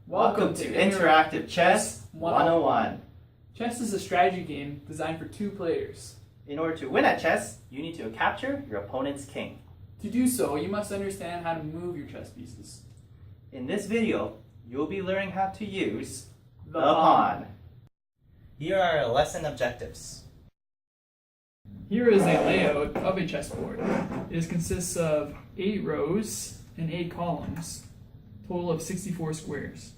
Welcome to Interactive Chess 101. Chess is a strategy game designed for two players. In order to win at chess, you need to capture your opponent's king. To do so, you must understand how to move your chess pieces. In this video, you'll be learning how to use the pawn. Here are our lesson objectives. Here is a layout of a chessboard. It consists of 8 rows and 8 columns, total of 64 squares.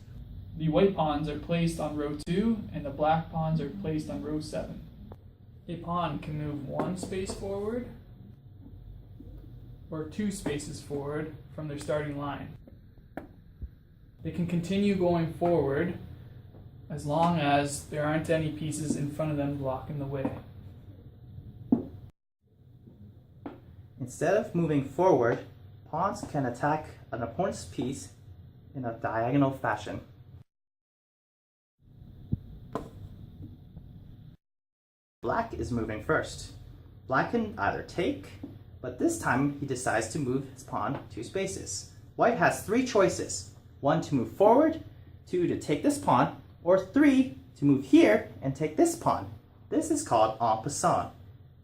The white pawns are placed on row 2 and the black pawns are placed on row 7. A pawn can move 1 space forward or 2 spaces forward from their starting line. They can continue going forward as long as there aren't any pieces in front of them blocking the way. Instead of moving forward, pawns can attack an opponent's piece in a diagonal fashion. Black is moving first. Black can either take, but this time he decides to move his pawn 2 spaces. White has 3 choices. 1 to move forward, 2 to take this pawn, or 3 to move here and take this pawn. This is called en passant,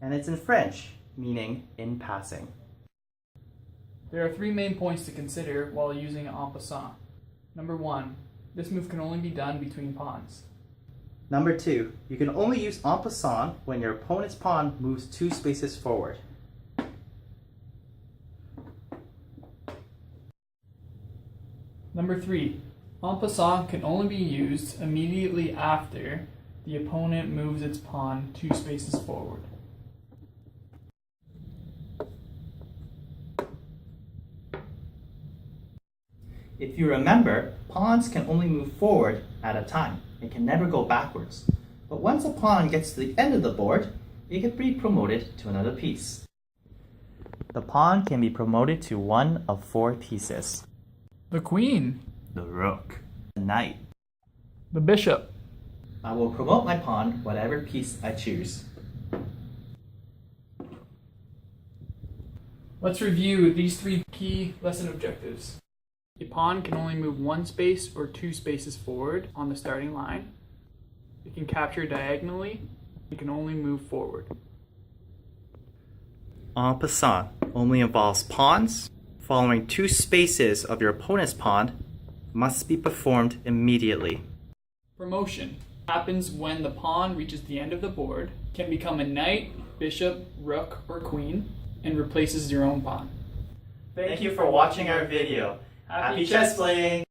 and it's in French, meaning in passing. There are 3 main points to consider while using en passant. Number 1, this move can only be done between pawns. Number 2, you can only use en passant when your opponent's pawn moves 2 spaces forward. Number 3, en passant can only be used immediately after the opponent moves its pawn 2 spaces forward. If you remember, pawns can only move forward at a time. It can never go backwards. But once a pawn gets to the end of the board, it can be promoted to another piece. The pawn can be promoted to one of 4 pieces. The queen. The rook. The knight. The bishop. I will promote my pawn whatever piece I choose. Let's review these 3 key lesson objectives. A pawn can only move 1 space or 2 spaces forward on the starting line. It can capture diagonally. It can only move forward. En passant only involves pawns. Following 2 spaces of your opponent's pawn must be performed immediately. Promotion happens when the pawn reaches the end of the board, can become a knight, bishop, rook, or queen, and replaces your own pawn. Thank you for watching our video. Happy chess playing!